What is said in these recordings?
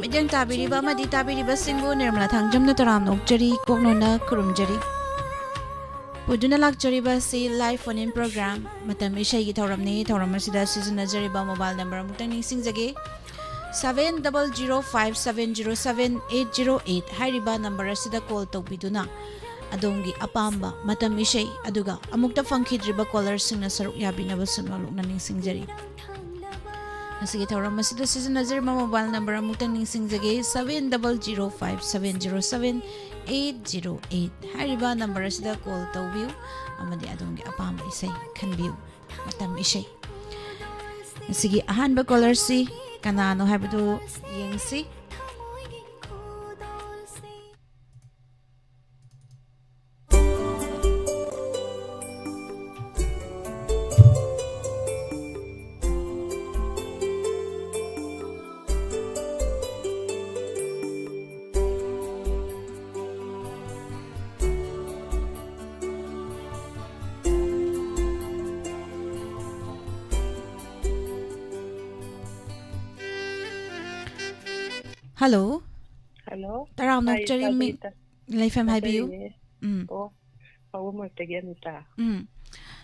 Idang tabiriba amadi tabiriba singbu nirmala thangjamna taram nokjari koknona kurumjari puduna lakjariba si live phone in program matam ishai gi thoramni thoramasida sizinajariba mobile number amutang ningsingjage 7005707808 hairiba number asida call tawbiduna adongi apamba matam ishai aduga amukta fangkhidriba caller singna saruk yabinaba sunwalukna ningsingjari Asige thauram masida sizinajariba mobile number amutang ningsingjage 7005707808 hairiba number asida call tawbiu amadi adongi apamba isai khanbiu matam isai asige ahanba caller si kanano haibadu yengsi Hello. Hello. Taram nokjari mi laifam haibiu. Oh, how much again ta?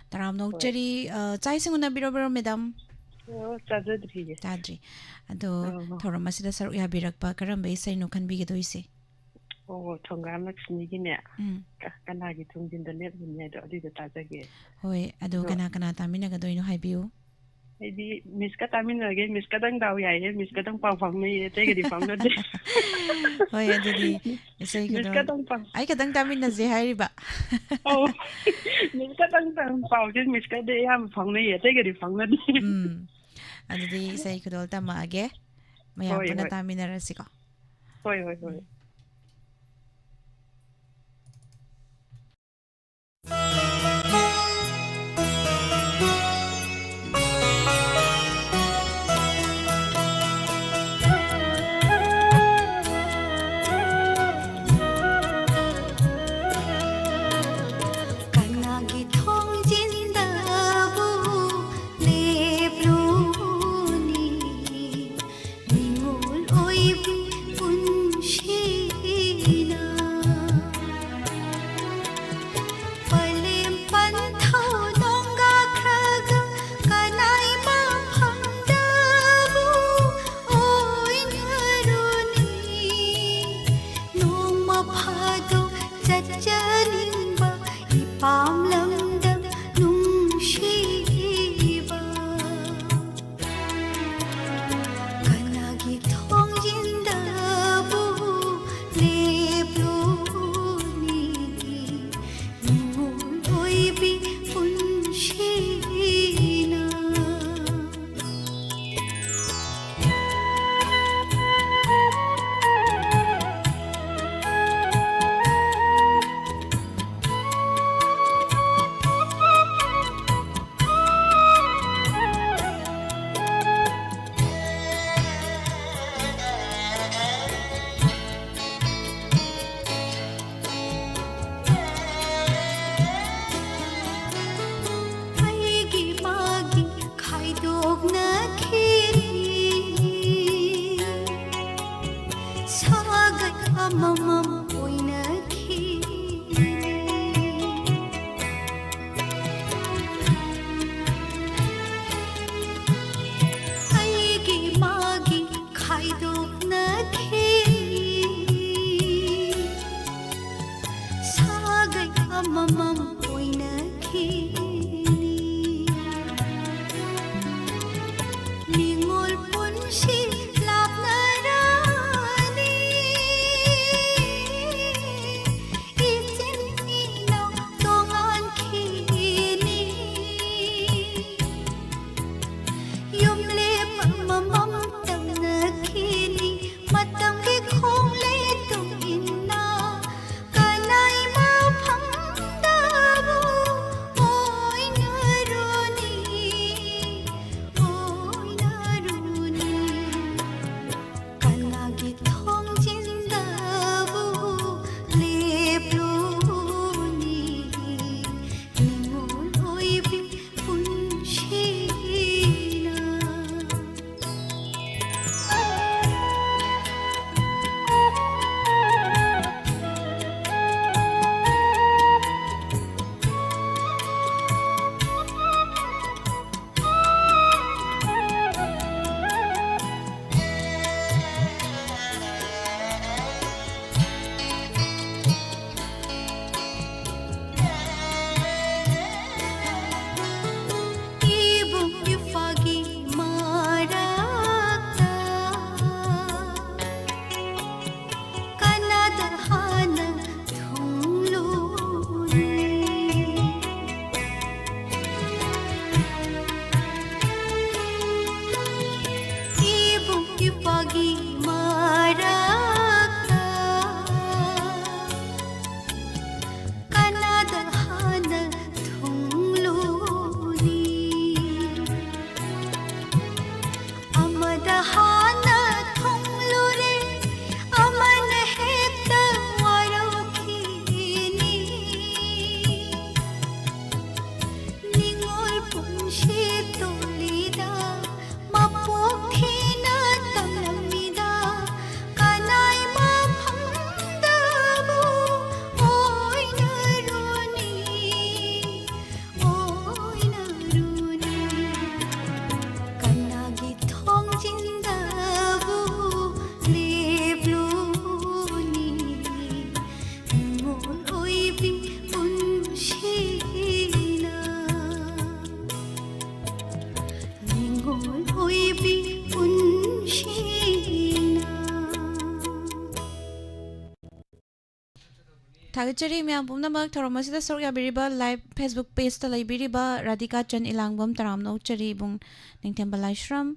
Taram nokjari chai singuna biro biro madam. Oh, chadri. Chadri. Ado thoram masida saru ya birakpa karam bai sai no khan bi gedoi se. Oh, thongam lakshmi gi ne. Kana gi thungjin da net ne do adi da ta jage. Hoi, ado kana tamina gadoi no haibiu. Maybe Miss Katamin again, Miss Katang Dao Yai, Miss Katang Pang Fang me, take it from the day. Oh, yeah, say Miss Katang Pang. I can tamin na zihariba. Oh, Miss Katang Pang Pao, just Miss Katayam Fang me, take it from the day. And the say could all tamage, may have been a tamina resico. Hoi. She पुंशी लापनारानी इचिनी नो तोंगान खीनी युमले ममम तमना खीनी मतम के खोंगले तुम इन्ना कनाई मा फंदाबू ओय नरुनी कनागी थोंग जिंदाबू लेप्लूनी निमोल ओइबी पुंशीना Ibong yufagi marakta Kanadahana thungluri Ibong yufagi marakta Kanadahana thungluri Amadahana thungluri Aman hekta warokini Ningol punshi tolida Mapokhina tamlamida Kanay maphamdabu Oy naruni Kanagi thong jindabu lebluni Ngol oibi punshina Ngol oibi punshina Thagachari mya pumnamak thoromasida sorga biriba live Facebook page ta laibiriba Radhika Chan Ilangbam taram nokchari bung ningthemba laishram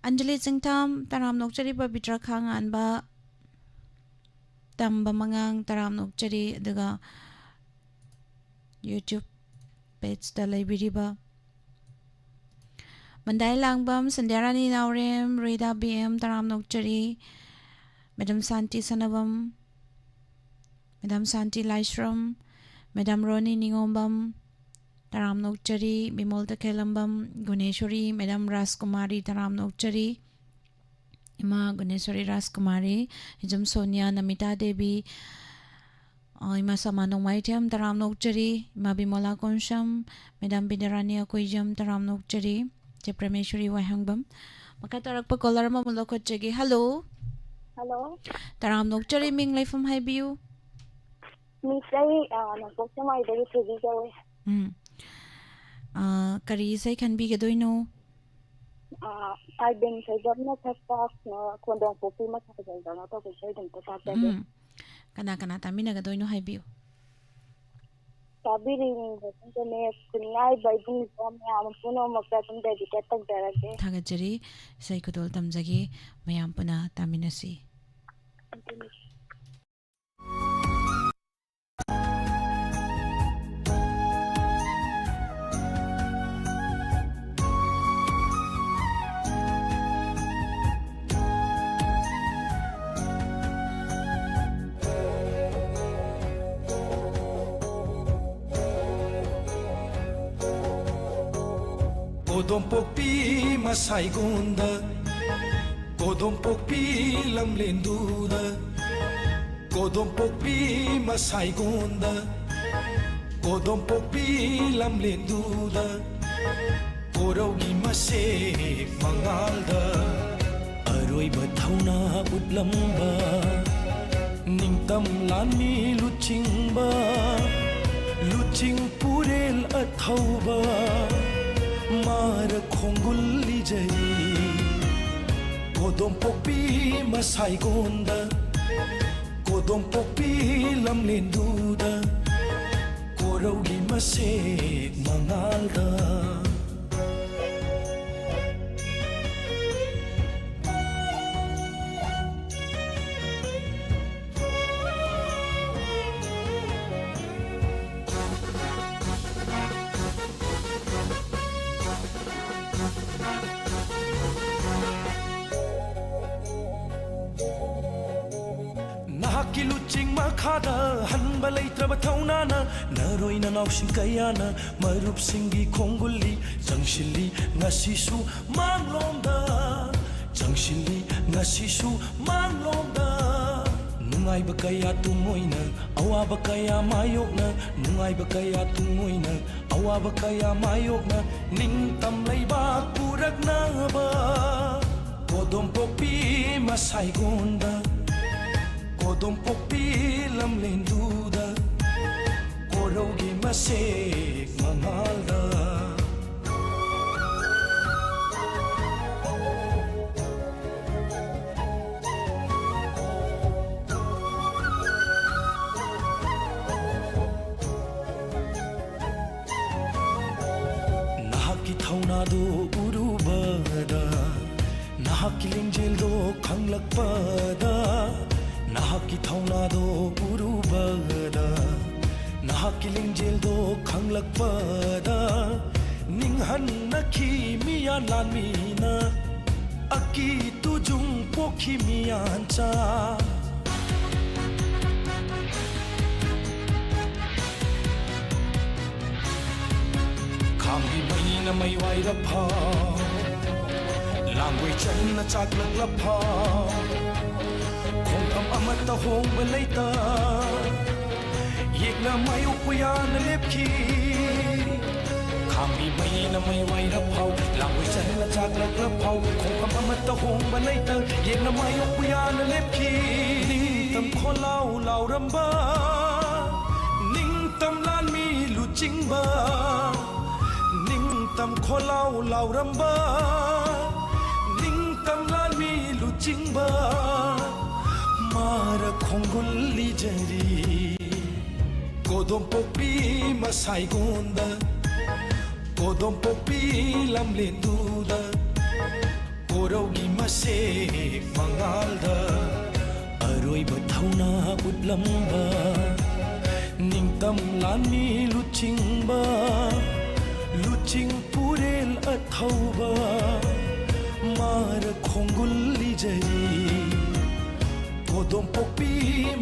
Anjali Jingtam taram nokchari ba bitra khang anba tamba mangang taram nokchari daga YouTube page ta laibiriba Mandai Langbam Sandhyarani Naurem Rida BM taram nokchari Madam Santi Sanabam Madam Santi Laishram, Madam Roni Ningombam, Taram Nokchari, Bimol Takelambam, Guneshwari, Madam Raskumari, Taram Nokchari, Ima Guneshwari Raskumari, Hijam Sonia, Namita Devi, Ima Samanong Maitam, Taram Nokchari, Ima Bimola Konsham, Madam Bidarani Akoijam, Taram Nokchari, Cheprameshwari Wahangbam, Makatarak Pakolarama Mulokotchagi, hello, Hello, Taram Nokchari Ming Life from Highview. Miss ay nagpoksa mo idari pwede gawe. Kari say kan bi gadoy no. I've been sa job na tastas na kundang pupi masakaganda na to kasi din to tatag. Kana tami na gadoy no Highview. Sabi rin ko ne kunay by din ko may amon puno magpatong dedicate tag darage. Thagachari say kudol tamjagi mayam puna tami na si. Kodong pokpi masay gunda Kodong pokpi lamlenduda Kodong pokpi masay gunda Kodong pokpi lamlenduda Korawgi masik mangalda Aroy bathauna utlamba Ningtam lani luchingba Luching purel athauba Mar khongul lijai kodom pokpi masai gonda kodom pokpi lamlenduda koraugi masek mangalda Kiluching makada hanba leitraba thaunana naroina nausing kayana marup singi khongulli jangshili ngasisu manglomda jangshili ngasisu manglomda nungai ba kaya tumoina awaba kaya mayokna nungai ba kaya tumoina awaba kaya mayokna ningtam leiba purakna ba kodom pokpi masai gonda kodom pokpi lamlenduda koraugi masek mangalda nahaki thaunado urubada nahaki linjeldo khanglakpada nahaki thaunado urubada nahaki linjeldo khanglakpada ninghan nakhi miya lanmina aki tujung pokhi miyancha khambi maina mai waira pha langwei channa chaklak lapha khongam amata hongba leita yekna mayuk puyana lepki khambi maina mai waira phau langwei channa chaklak laphau khongam amata hongba leita yekna mayuk puyana lepki tam kholau lauramba ning tam lan mi luchingba ning tam kholau lauramba ning tam lan mi luchingba mara khongulli jari kodom pokpi masai gonda kodom pokpi lamlenduda koraugi masek mangalda aroiba thauna utlamba ningtam lani luchingba luching purel athauba mara khongulli jari kodom pokpi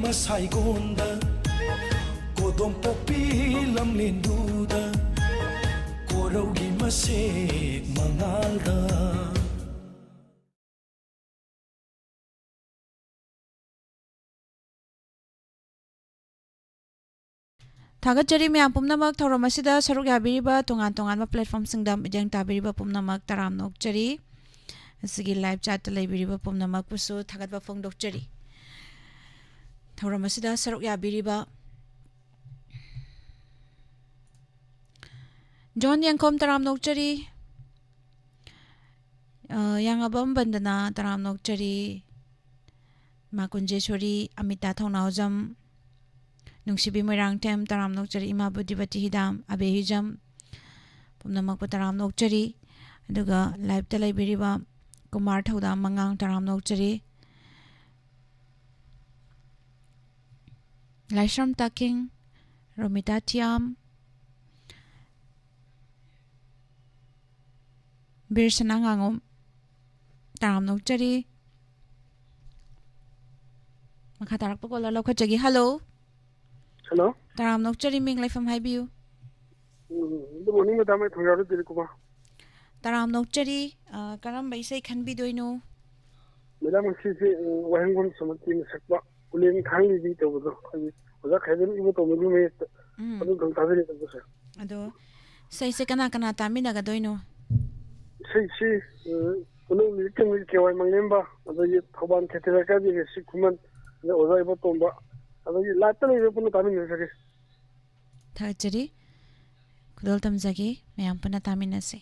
masai gonda kodom pokpi lamlenduda koraugi masek mangalda Thagachari myam pumnamak thoromasida saruk yabiriba tongan tongan platform singdam ijang tabiriba pumnamak taram nokchari asigi live chat laibiriba pumnamak pusu thagatba phongdokchari thoromasida saruk yabiriba John Yangkom taram nokchari Yangabam bandana taram nokchari Makunjeshwari Amita Thongnawjam Nungsibi Moirang Tem taram nokchari Ima Buddhivati Hidam Abe Hijam Pumnamak taram nokchari aduga live ta laibiriba Kumar Thaudam Mangang taram nokchari Laishram Taking Romita Tiam Bir Sanangangom taram nokchari Makha tarak pakola lokachagi hello Hello. taram nokchari ming laifam haibiu Good morning, Madam. I'm Thongyaru Dirikuma. taram nokchari karam baisai khanbi doino Madam, she's Wahangum Samati Sakba, Ulim Kang is it over the Khadim Ibu Tomume, don't cover it. ado sai se kana kana tamina ga doino She, Ulu Likan will kill my member, and the Toban Kataraka, the Sikuman, the Ozaiba Tomba, and the Latin is open to coming. thagachari kudol tamjagi mayam pana tamina se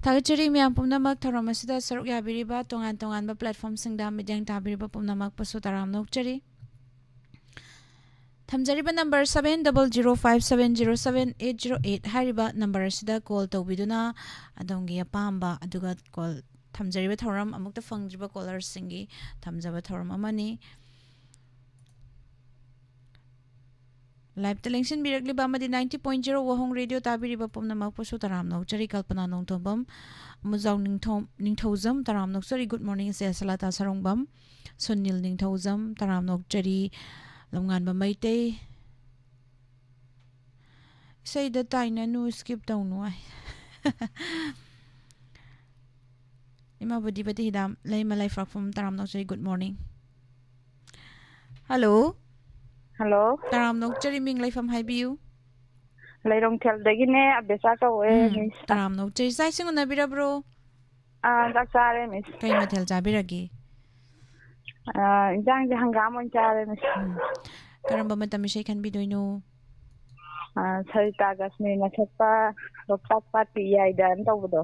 Tagachari miyam pumnamak tharamasida saruk yabiriba tongan ba platform singda midyang tabiriba pumnamak pasu taram nokchari. Thamjariba number 7005707808 hariba number sida call tawbiduna adongi apamba aduga call thamjariba thoram amukta fangjiba caller singi thamjaba thoram amani. Live television birakli bamadi 90.0 Wahong Radio tabiriba pumnamak pasu taram nokchari kalpana nongtobam muzau ningthozam taram nokchari good morning se salata sarongbam Sunil ningthozam taram nokchari Longan ba maitay say the taina no skip down no ay ima budi bati hidam lay malay frak from taram nokchari good morning. Hello taram nokchari ming lay from haibiu Layrong tel dagine abesa ka we miss. taram nokchari sai singon nabira bro Daksare miss. kay matel jabiragi Jang hangam on chare miss. karamba matamishay kan bidoino Sarita gasmi na chapa lokpak pati yaidan tawdo.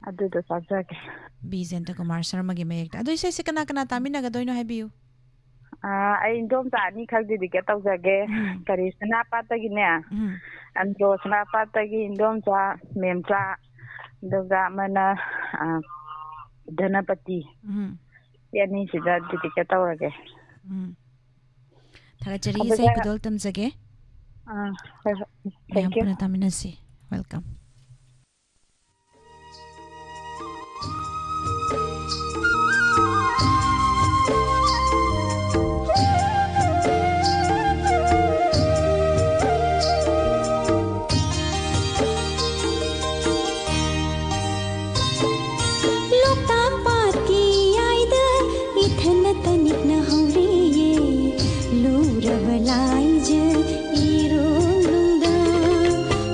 Adudo sajake. Bizenta Kumar Sharma gi mayek ado isay si kana tamin nagadoino haibiu Ay indom ta ni khagdi dike tawjage. Kari sanapata gine. Andro sanapata gi indom cha memcha doga mana dhanapati. Yani sida dike tawage. Tagachari isay kudol tamjage. Thank you. Taminasi. Welcome.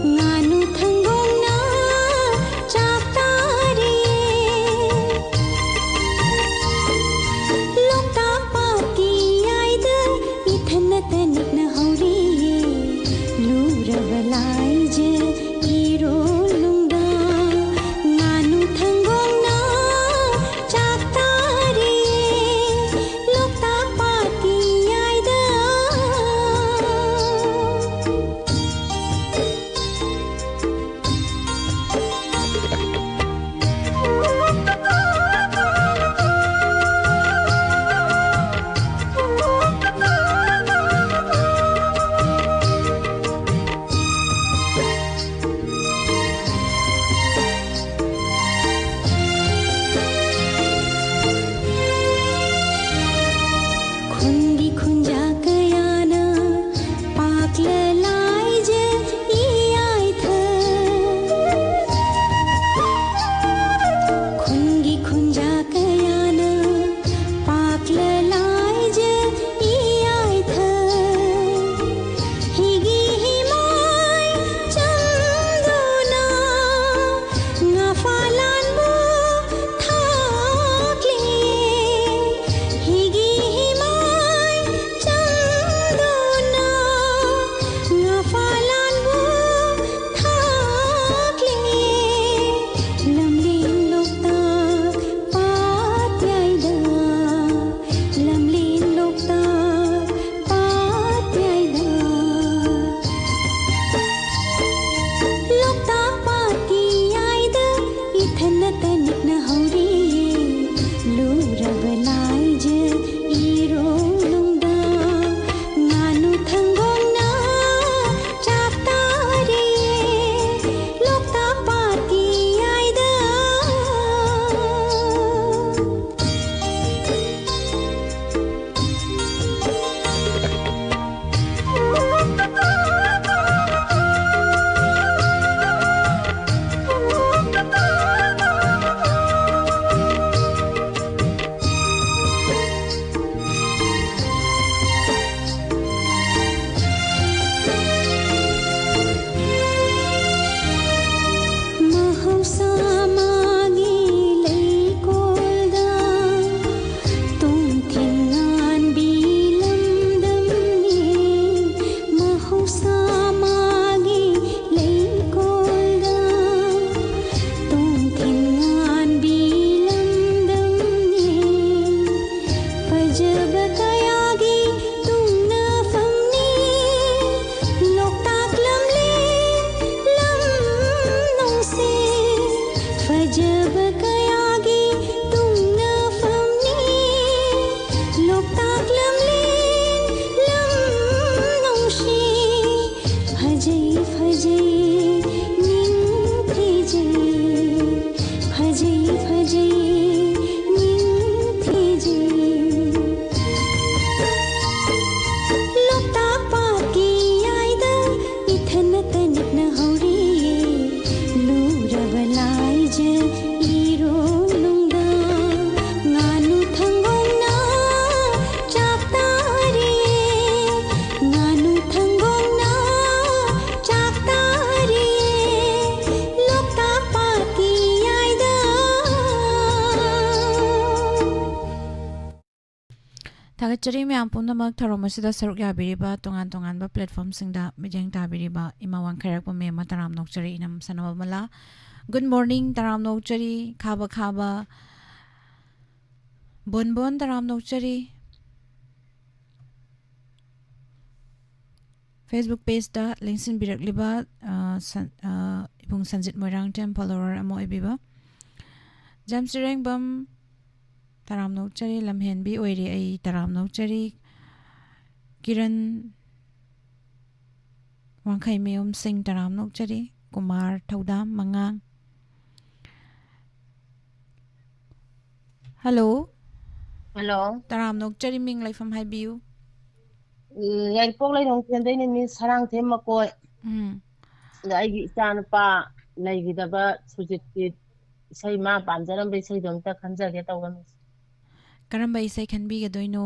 Nganu thanggo ꯊꯥꯒꯠꯆꯔꯤ ꯃꯌꯥꯝ ꯄꯨꯝꯅꯃꯛ ꯊꯧꯔꯝ ꯑꯁꯤꯗ ꯁꯔꯨꯛ ꯌꯥꯕꯤꯔꯤꯕ ꯇꯣꯉꯥꯟ ꯇꯣꯉꯥꯟꯕ ꯄ꯭ꯂꯦꯠꯐꯣꯔꯝꯁꯤꯡꯗ ꯃꯤꯠꯌꯦꯡ ꯇꯥꯕꯤꯔꯤꯕ ꯏꯃꯥ ꯋꯥꯡꯈꯩꯔꯛꯄ ꯃꯦꯝ ꯇꯔꯥꯝ ꯅꯣꯛꯆꯔꯤ ꯏꯅꯝ ꯁꯅꯕ ꯃꯂꯥ ꯒꯨꯗ ꯃꯣꯔꯅꯤꯡ ꯇꯔꯥꯝ ꯅꯣꯛꯆꯔꯤ ꯈꯥꯕ ꯈꯥꯕ ꯕꯣꯟ ꯇꯔꯥꯝ ꯅꯣꯛꯆꯔꯤ ꯐꯦꯁꯕꯨꯛ ꯄꯦꯖꯇ ꯂꯦꯡꯁꯤꯟꯕꯤꯔꯛꯂꯤꯕ ꯏꯕꯨꯡ ꯁꯟꯖꯤꯠ ꯃꯣꯏꯔꯥꯡꯊꯦꯝ ꯐꯣꯂꯣꯋꯔ ꯑꯃ ꯑꯣꯏꯕꯤꯕ ꯖꯦꯝꯁ ꯏꯔꯦꯡꯕꯝ ꯇꯔꯥꯝ ꯅꯣꯛꯆꯔꯤ ꯂꯝꯍꯦꯟꯕꯤ ꯑꯣꯏꯔꯤ ꯑꯩ ꯇꯔꯥꯝ ꯅꯣꯛꯆꯔꯤ ꯀꯤꯔꯟ ꯋꯥꯡꯈꯩꯃꯌꯨꯝ ꯁꯤꯡ ꯇꯔꯥꯝ ꯅꯣꯛꯆꯔꯤ ꯀꯨꯃꯥꯔ ꯊꯧꯗꯥꯝ ꯃꯉꯥꯡ ꯍꯜꯂꯣ ꯍꯜꯂꯣ ꯇꯔꯥꯝ ꯅꯣꯛꯆꯔꯤ ꯃꯤꯡ ꯂꯩꯐꯝ ꯍꯥꯏꯕꯤꯌꯨ ꯌꯥꯏꯔꯤꯄꯣꯛ ꯂꯩꯔꯣꯡ ꯃꯤꯁ ꯁꯔꯥꯡꯊꯦꯝ ꯃꯀꯣꯏ ꯑꯗ ꯑꯩꯒꯤ ꯏꯆꯥ ꯅꯨꯄꯥ ꯂꯩꯈꯤꯗꯕ ꯁꯨꯖꯤꯠꯀꯤ ꯏꯁꯩ ꯃꯥ ꯄꯥꯝꯖꯔꯝꯕ ꯏꯁꯩꯗꯣ ꯑꯝꯇ ꯈꯟꯖꯒꯦ ꯇꯧꯕ ꯃꯤꯁ ꯀꯔꯝꯕ ꯏꯁꯩ ꯈꯟꯕꯤꯒꯗꯣꯏꯅꯣ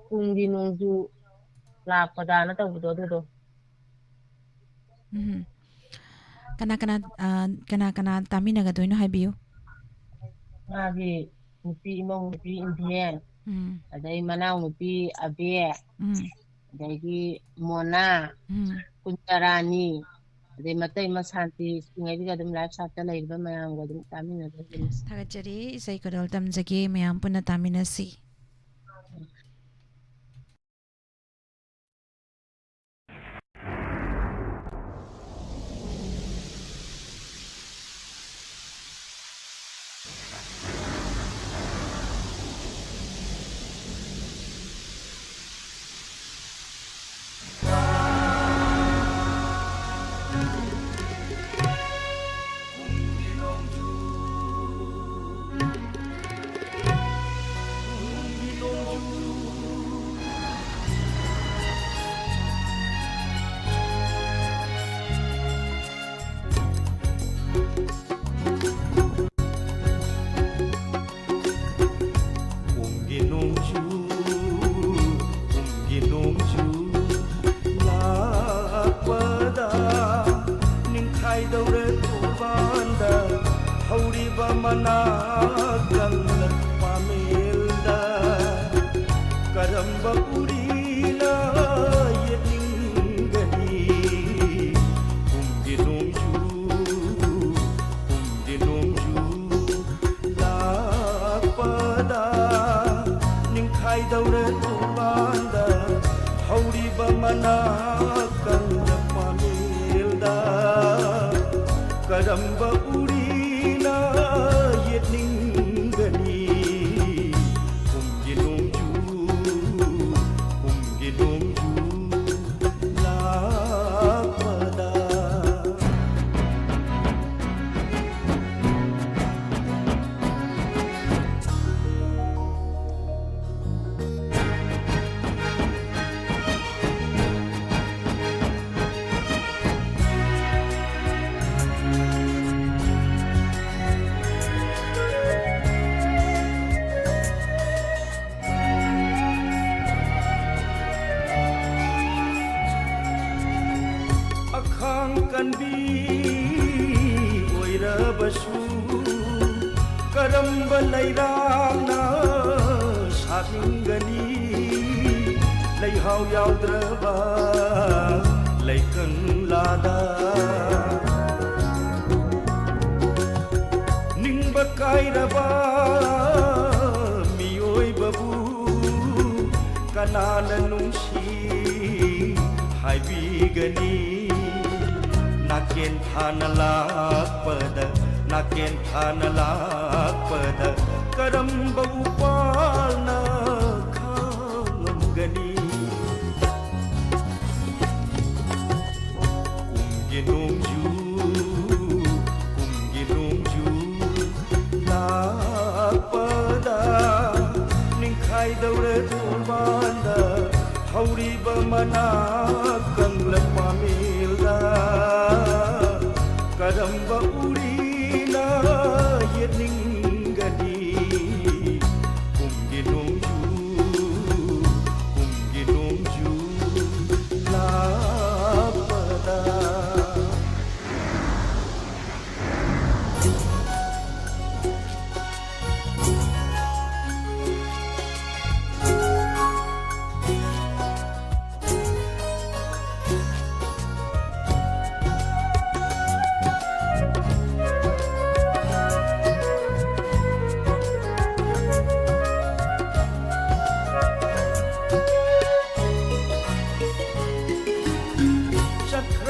ꯀꯨꯝꯒꯤ ꯅꯣꯡꯖꯨ ꯂꯥꯛꯄꯗꯥꯅ ꯇꯧꯕꯗꯣ ꯑꯗꯨꯗꯣ ꯀꯅꯥ ꯇꯥꯃꯤꯟꯅꯒꯗꯣꯏꯅꯣ ꯍꯥꯏꯕꯤꯌꯨ ꯃꯥꯒꯤ ꯅꯨꯄꯤ ꯏꯃꯧ ꯅꯨꯄꯤ ꯏꯟꯊꯦꯟ ꯑꯗꯩ ꯃꯅꯥꯎ ꯅꯨꯄꯤ ꯑꯕꯦ ꯑꯗꯒꯤ ꯃꯣꯅꯥ ꯀꯨꯟꯇꯔꯥꯅꯤ ꯑꯗꯩ ꯃꯇꯩ ꯃꯁꯥꯟꯇꯤ ꯁꯤꯉꯩꯗꯨꯒ ꯑꯗꯨꯝ ꯂꯥꯏꯐ ꯁꯥꯠꯇ ꯂꯩꯔꯤꯕ ꯃꯌꯥꯝꯒ ꯑꯗꯨꯝ ꯇꯥꯃꯤꯟꯅꯗꯣꯏꯅꯤ ꯊꯥꯒꯠꯆꯔꯤ ꯏꯁꯩ ꯈꯨꯗꯣꯜ ꯇꯝꯖꯒꯦ ꯃꯌꯥꯝ ꯄꯨꯟꯅ ꯇꯥꯃꯤꯟꯅꯁꯤ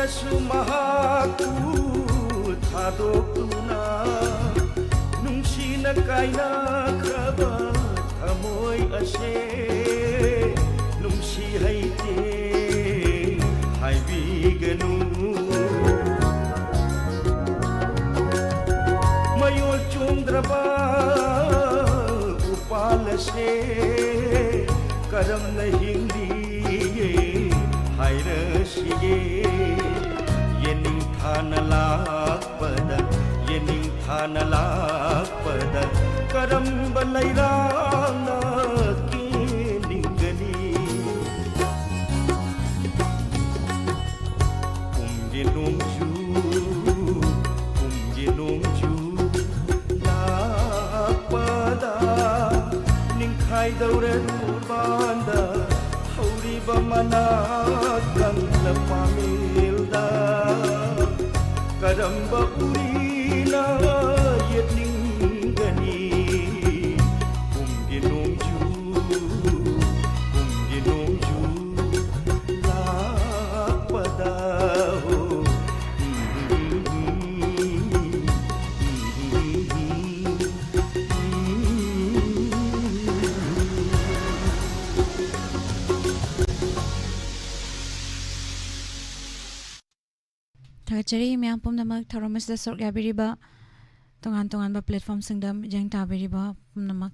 ꯊꯣꯛꯈ꯭ꯔꯁꯨ ꯃꯍꯥꯛꯄꯨ ꯊꯥꯗꯣꯛꯇꯨꯅ ꯅꯨꯡꯁꯤꯅ ꯀꯥꯏꯅꯈ꯭ꯔꯕ ꯊꯃꯣꯏ ꯑꯁꯦ ꯅꯨꯡꯁꯤ ꯍꯩꯇꯦ ꯍꯥꯏꯕꯤꯒꯅꯨ ꯃꯌꯣꯜ ꯆꯣꯡꯗ꯭ꯔꯕ ꯎꯄꯥꯜ ꯑꯁꯦ ꯀꯔꯝꯅ ꯍꯤꯡꯂꯤꯌꯦ ꯍꯥꯏꯔꯁꯤꯒꯦ ꯌꯦꯅꯤꯡꯊꯥꯅ ꯂꯥꯛꯄꯗ ꯌꯦꯅꯤꯡꯊꯥꯅ ꯂꯥꯛꯄꯗ ꯀꯔꯝꯕ ꯂꯩꯔꯥꯡꯅ ꯀꯦꯅꯤꯡꯒꯅꯤ ꯄꯨꯡꯒꯤ ꯅꯣꯡꯖꯨ ꯄꯨꯡꯒꯤ ꯅꯣꯡꯖꯨ ꯂꯥꯛꯄꯗ ꯅꯤꯡꯈꯥꯏꯗꯧꯔꯦ ꯎꯔꯕꯥꯟꯗ ꯍꯧꯔꯤꯕ ꯃꯅꯥ ꯀꯪꯅ ꯄꯥꯃꯦꯜꯗ ꯀꯔꯝꯕ ꯎꯔꯤꯅ ꯌꯦꯠꯅꯤꯡꯒꯅꯤ ꯄꯨꯡꯒꯤ ꯅꯣꯡꯖꯨ ꯄꯨꯡꯒꯤ ꯅꯣꯡꯖꯨ ꯂꯥꯛꯄꯗ ꯊꯥꯒꯠꯆꯔꯤ ꯃꯌꯥꯝ ꯄꯨꯝꯅꯃꯛ ꯊꯧꯔꯝ ꯑꯁꯤꯗ ꯁꯔꯨꯛ ꯌꯥꯕꯤꯔꯤꯕ ꯇꯣꯉꯥꯟ ꯇꯣꯉꯥꯟꯕ ꯄ꯭ꯂꯦꯠꯐꯣꯝꯁꯤꯡꯗ ꯃꯤꯠꯌꯦꯡ ꯇꯥꯕꯤꯔꯤꯕ ꯄꯨꯝꯅꯃꯛ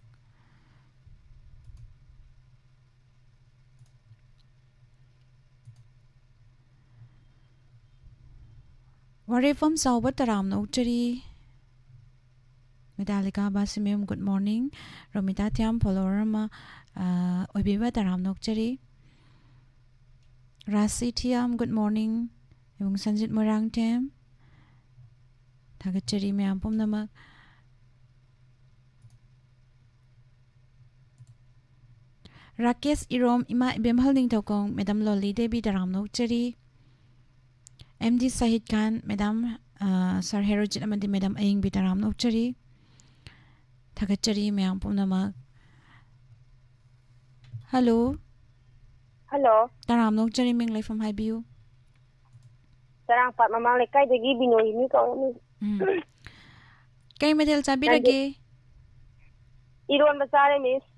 ꯋꯥꯔꯦꯐꯝ ꯆꯥꯎꯕ ꯇꯔꯥꯝꯅ ꯑꯣꯛꯆꯔꯤ ꯃꯦꯗꯥꯂꯤꯀꯥ ꯕꯥꯁꯤꯃꯦꯝ ꯒꯨꯗ ꯃꯣꯔꯅꯤꯡ ꯔꯣꯃꯤꯇꯥ ꯊꯤꯌꯥꯝ ꯐꯣꯂꯣꯋꯔ ꯑꯃ ꯑꯣꯏꯕꯤꯕ ꯇꯔꯥꯝꯅ ꯑꯣꯛꯆꯔꯤ ꯔꯥꯁꯤ ꯊꯤꯌꯥꯝ ꯒꯨꯗ ꯃꯣꯔꯅꯤꯡ ꯏꯕꯨꯡ ꯁꯟꯖꯤꯠ ꯃꯣꯏꯔꯥꯡꯊꯦꯝ ꯊꯥꯒꯠꯆꯔꯤ ꯃꯌꯥꯝ ꯄꯨꯝꯅꯃꯛ ꯔꯥꯀꯦꯁ ꯏꯔꯣꯝ ꯏꯃꯥ ꯏꯕꯦꯝꯍꯜ ꯅꯤꯡꯊꯧꯀꯣꯡ ꯃꯦꯗꯥꯝ ꯂꯣꯂꯤ ꯗꯦꯕꯤ ꯇꯔꯥꯝꯅ ꯑꯣꯛꯆꯔꯤ MD ꯁꯥꯍꯤꯗ ꯈꯥꯟ ꯃꯦꯗꯥꯝ ꯁꯥꯔ ꯍꯦꯔꯣꯖꯤꯠ ꯑꯃꯗꯤ ꯃꯦꯗꯥꯝ ꯑꯌꯤꯡꯕꯤ ꯇꯔꯥꯝꯅ ꯑꯣꯛꯆꯔꯤ ꯊꯥꯒꯠꯆꯔꯤ ꯃꯌꯥꯝ ꯄꯨꯝꯅꯃꯛ ꯍꯜꯂꯣ ꯍꯜꯂꯣ ꯇꯔꯥꯝꯅ ꯑꯣꯛꯆꯔꯤ ꯃꯤꯡ ꯂꯩꯐꯝ ꯍꯥꯏꯕꯤꯌꯨ ꯆꯔꯥꯡꯄꯥꯠ ꯃꯃꯥꯡ ꯂꯩꯀꯥꯏꯗꯒꯤ ꯕꯤꯅꯣꯌꯤꯅꯤ ꯀꯧꯔꯝꯃꯤ ꯀꯩ ꯃꯊꯦꯜ ꯆꯥꯕꯤꯔꯒꯦ ꯏꯔꯣꯟꯕ ꯆꯥꯔꯦ ꯃꯤꯁ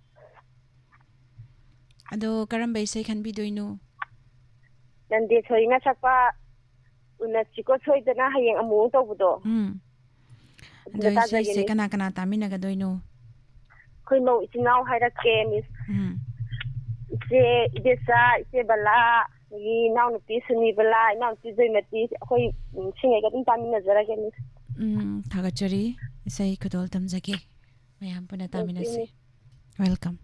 ꯑꯗꯣ ꯀꯔꯝꯕ ꯏꯁꯩ ꯈꯟꯕꯤꯗꯣꯏꯅꯣ ꯅꯟꯗꯦꯁꯣꯔꯤꯅ ꯁꯛꯄ ꯎꯅꯁꯤꯀꯣ ꯁꯣꯏꯗꯅ ꯍꯌꯦꯡ ꯑꯃꯨꯛ ꯇꯧꯕꯗꯣ ꯑꯗꯣ ꯏꯁꯩꯁꯦ ꯀꯅꯥ ꯀꯅꯥ ꯇꯥꯃꯤꯟꯅꯒꯗꯣꯏꯅꯣ ꯑꯩꯈꯣꯏ ꯃꯧ ꯏꯆꯤꯟ ꯏꯅꯥꯎ ꯍꯥꯏꯔꯛꯀꯦ ꯃꯤꯁ ꯏꯆꯦ ꯏꯕꯦꯆꯥ ꯏꯆꯦ ꯕꯂꯥ ꯑꯗꯒꯤ ꯏꯅꯥꯎꯅꯨꯄꯤ ꯁꯨꯅꯤꯕꯂꯥ ꯏꯅꯥꯎꯅꯨꯄꯤ ꯖꯣꯏꯃꯇꯤ ꯑꯩꯈꯣꯏ ꯁꯤꯡꯉꯩꯒ ꯑꯗꯨꯝ ꯇꯥꯃꯤꯟꯅꯖꯔꯒꯦ ꯃꯤꯁ ꯊꯥꯒꯠꯆꯔꯤ ꯏꯁꯩ ꯈꯨꯗꯣꯜ ꯇꯝꯖꯒꯦ ꯃꯌꯥꯝ ꯄꯨꯟꯅ ꯇꯥꯃꯤꯟꯅꯁꯤ welcome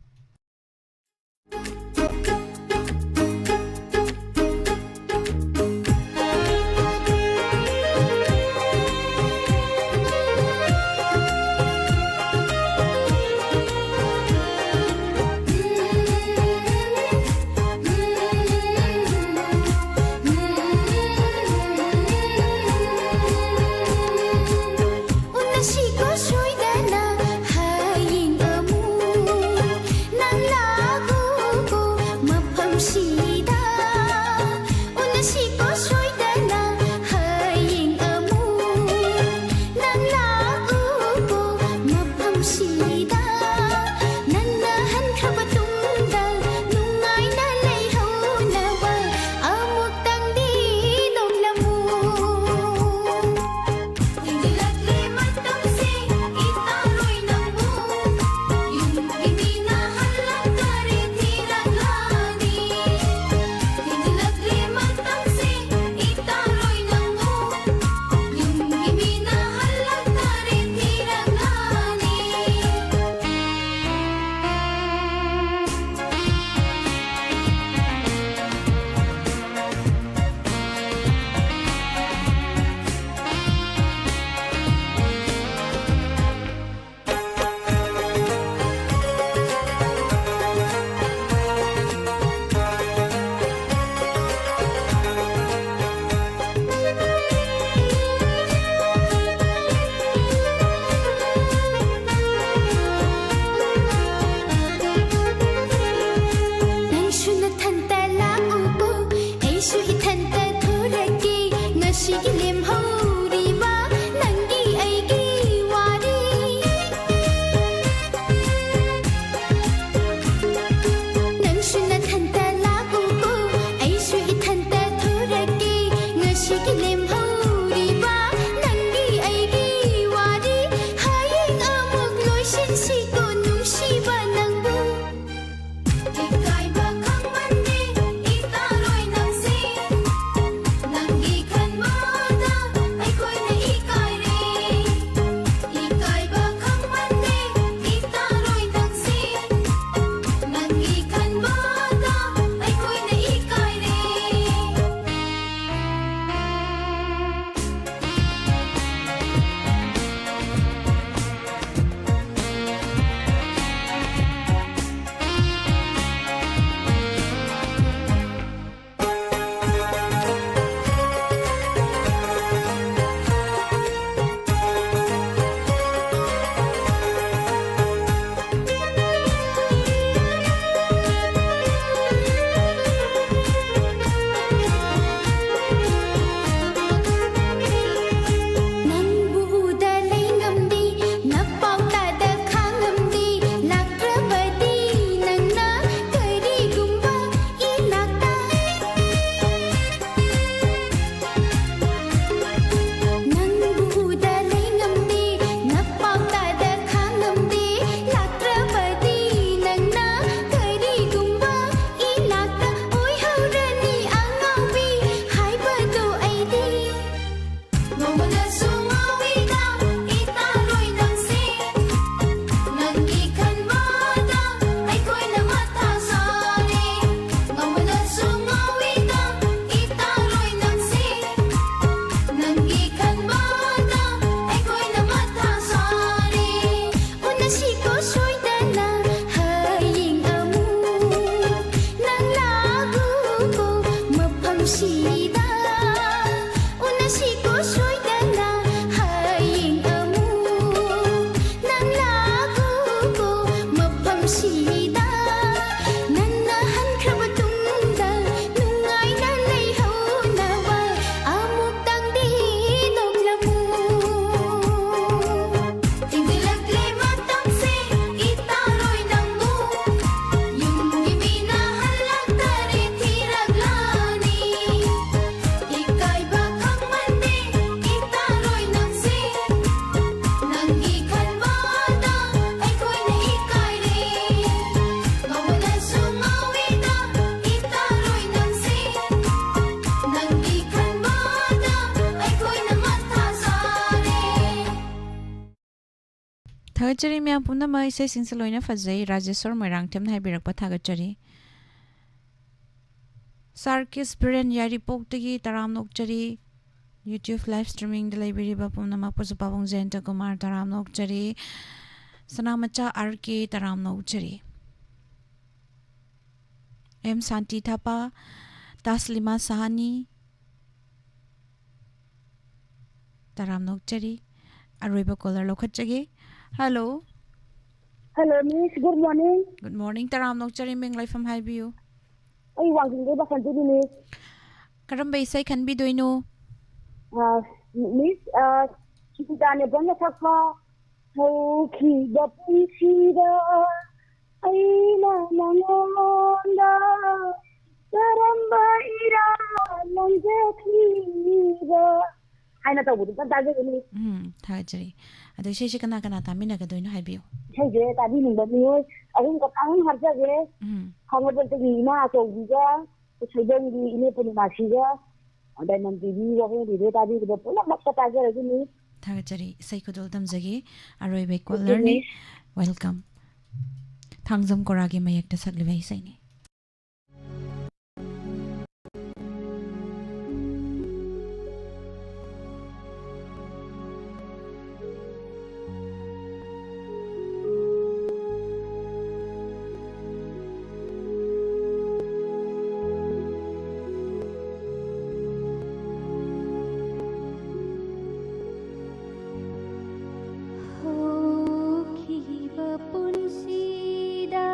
Unasiko soidana haying amu nang lagu ko ꯉꯁꯤꯒꯤ ꯂꯦꯝꯍꯧꯔꯤꯕ ꯅꯪꯒꯤ ꯑꯩꯒꯤ ꯋꯥꯔꯤ ꯍꯌꯦꯡ ꯑꯃꯨꯛ ꯂꯣꯏꯁꯤꯟꯁꯤꯀꯣ ꯅꯨꯡꯁꯤꯕ ꯅꯪꯕꯨ ꯏꯀꯥꯏꯕ ꯈꯪꯃꯟꯗꯦ ꯏꯇꯥꯔꯣꯏ ꯅꯪꯁꯦ ꯅꯪꯒꯤ ꯈꯟꯕꯗ ꯑꯩꯈꯣꯏꯅ ꯏꯀꯥꯏꯔꯦ ꯏꯀꯥꯏꯕ ꯈꯪꯃꯟꯗꯦ ꯏꯇꯥꯔꯣꯏ ꯅꯪꯁꯦ ꯅꯪꯒꯤ ꯈꯟꯕꯗ ꯑꯩꯈꯣꯏꯅ ꯏꯀꯥꯏꯔꯦ ꯅꯪꯕꯨ ꯎꯗ ꯂꯩ ꯉꯝꯗꯦ ꯅꯄꯥꯎꯇꯥꯗ ꯈꯥꯡꯉꯝꯗꯦ ꯂꯥꯛꯇ꯭ꯔꯕꯗꯤ ꯅꯪꯅ ꯀꯔꯤꯒꯨꯝꯕ ꯏꯅꯥꯛꯇ ꯅꯪꯕꯨ ꯎꯗ ꯂꯩ ꯉꯝꯗꯦ ꯅꯄꯥꯎꯇꯥꯗ ꯈꯥꯡꯉꯝꯗꯦ ꯂꯥꯛꯇ꯭ꯔꯕꯗꯤ ꯅꯪꯅ ꯀꯔꯤꯒꯨꯝꯕ ꯏꯅꯥꯛꯇ ꯑꯣꯏꯍꯧꯔꯅꯤ ꯑꯉꯥꯎꯕꯤ ꯍꯥꯏꯕꯗꯣ ꯑꯩꯗꯤ ꯅꯣꯡꯃꯗꯁꯨ ꯉꯥꯎꯏꯗ ꯏꯇꯥꯔꯣꯏ ꯅꯪꯁꯦ ꯅꯪꯒꯤ ꯈꯟꯕꯗ ꯑꯩꯈꯣꯏꯅ ꯃꯊꯥ ꯁꯥꯔꯦ ꯅꯣꯡꯃꯗꯁꯨ ꯉꯥꯎꯏꯗ ꯏꯇꯥꯔꯣꯏ ꯅꯪꯁꯦ ꯅꯪꯒꯤ ꯈꯟꯕꯗ ꯑꯩꯈꯣꯏꯅ ꯃꯊꯥ ꯁꯥꯔꯦ ꯎꯅꯁꯤꯀꯣ ꯁꯣꯏꯗꯅ ꯍꯌꯦꯡ ꯑꯃꯨꯛ ꯅꯪ ꯂꯥꯛꯎꯀꯣ ꯃꯐꯝꯁꯤꯗ ꯎꯅꯁꯤꯀꯣ ꯁꯣꯏꯗꯅ ꯍꯌꯦꯡ ꯑꯃꯨꯛ ꯅꯪ ꯂꯥꯛꯎꯀꯣ ꯃꯐꯝꯁꯤꯗ ꯅꯪꯅ ꯍꯟꯈ꯭ꯔꯕ ꯇꯨꯡꯗ ꯅꯨꯡꯉꯥꯏꯅ ꯂꯩꯍꯧꯅꯕ ꯑꯃꯨꯛꯇꯪꯗꯤ ꯅꯣꯛꯂꯝꯃꯨ ꯊꯦꯡꯖꯤꯜꯂꯛꯂꯦ ꯃꯇꯝꯁꯦ ꯏꯇꯥꯔꯣꯏ ꯅꯪꯕꯨ ꯌꯨꯝꯒꯤ ꯃꯤꯅ ꯍꯜꯂꯛꯇꯔꯦ ꯊꯤꯔꯛꯂꯅꯤ ꯏꯀꯥꯏꯕ ꯈꯪꯃꯟꯗꯦ ꯏꯇꯥꯔꯣꯏ ꯅꯪꯁꯦ ꯅꯪꯒꯤ ꯈꯟꯕꯗ ꯑꯩꯈꯣꯏꯅ ꯏꯀꯥꯏꯔꯦ ꯅꯣꯡꯃꯗꯁꯨ ꯉꯥꯎꯏꯗ ꯏꯇꯥꯔꯣꯏ ꯅꯪꯁꯦ ꯅꯪꯒꯤ ꯈꯟꯕꯗ ꯑꯩꯈꯣꯏꯅ ꯃꯊꯥ ꯁꯥꯔꯦ ꯊꯥꯒꯠꯆꯔꯤ ꯃꯌꯥꯝ ꯄꯨꯝꯅꯃꯛ ꯏꯁꯩꯁꯤꯡꯁꯦ ꯂꯣꯏꯅ ꯐꯖꯩ ꯔꯥꯖꯦꯁꯣꯔ ꯃꯣꯏꯔꯥꯡꯊꯦꯝꯅ ꯍꯥꯏꯕꯤꯔꯛꯄ ꯊꯥꯒꯠꯆꯔꯤ ꯁꯥꯔꯀꯤꯁ ꯕꯤꯔꯦꯟ ꯌꯥꯏꯔꯤꯄꯣꯛꯇꯒꯤ ꯇꯔꯥꯝꯅ ꯑꯣꯛꯆꯔꯤ ꯌꯨꯇ꯭ꯌꯨꯕ ꯂꯥꯏꯚ ꯁ꯭ꯇ꯭ꯔꯤꯃꯤꯡꯗ ꯂꯩꯕꯤꯔꯤꯕ ꯄꯨꯝꯅꯃꯛ ꯄꯨꯖꯄꯥꯕꯨꯡ ꯖꯌꯟꯇ ꯀꯨꯃꯥꯔ ꯇꯔꯥꯝꯅ ꯑꯣꯛꯆꯔꯤ ꯁꯅꯥꯃꯆꯥ ꯑꯥꯔ ꯀꯦ ꯇꯔꯥꯝꯅ ꯑꯣꯛꯆꯔꯤ एम शांति थापा तास्लिमा साहानी तराम नोकचरी अरोइबा कॉलर लोखचगे hello Hello, Miss. Good morning. Good morning तराम नोकचरी मिंग लाइफम हाइबियो I walking the Bakanti, Miss. करम इसै खनबिदोइनो Miss, Chitane Banga Saka, Hoki, the Pishida, Aina Nanonda, Saramba Ira, Nanjaki, Aina Tabu, but that's it. थागचरी अदो इसैसे कना कना तामिनगदोइनो हाइबियो Hey, I didn't know you. I think I'm Harja, However, the Lima, so we go, the children, the Ineponimasia, and then on TV, the Retabi, the Pula Mapataja, isn't it? थागचरी इसै खुदोल तमजगे अरोइबा caller ने welcome Thangjam कोरागे मयक्ता सकलिबा इसैनी Hokiba punsida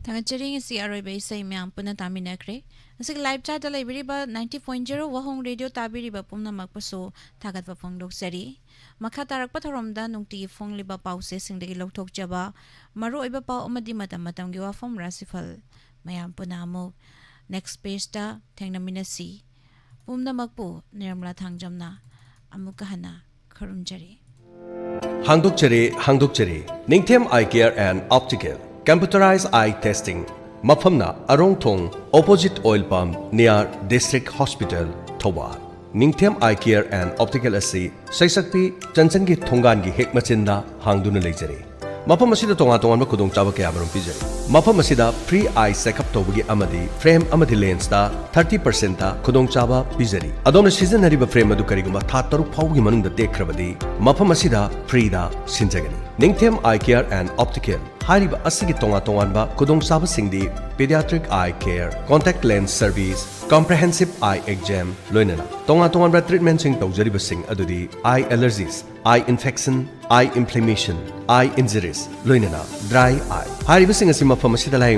Tangachari ngasi aroiba isay miyang puna taminakre. Asik live chat da laibiriba 90.0 wahong radio tabiriba pumna magpaso tagat pa pong doksari. Makatarak pataromda nung ti fong liba pause singdagi loktok jaba. Maru iba pa umadi matam giwa fong rasifal. Mayang puna mo. Next page da teng na minasi. Pumna magpo niramla tangjam na. Amukahana karunjari. Hangdokchari, Ningthem Eye Care and Optical, Computerized Eye Testing, Maphamna Arongthong, Opposite Oil Pump, near District Hospital, Thawal. Ningthem Eye Care and Optical asi, Saisakpi, Chansangi Thongangi Hekmachinda, Hangduna Lejari. Mafam asida tonga kudong chaba kaya marum pijari. Mafam asida free eye check-up tawagi amadi frame amadi lens da 30% ta kudong chaba pijari. Adomna season hariba frame adu kariguma tha taruk phawgi manungda dekhrabadi mafam asida free da sinjagani. Ningthem Eye Care and Optical hariba asigi tonga ba kudong chaba singdi pediatric eye care, contact lens service, comprehensive eye exam loinana. Tonga ba treatment sing tawjariba sing adudi eye allergies, eye infection, eye inflammation, eye injuries, loinana, dry eye. Hariba sing asi mafam asida lai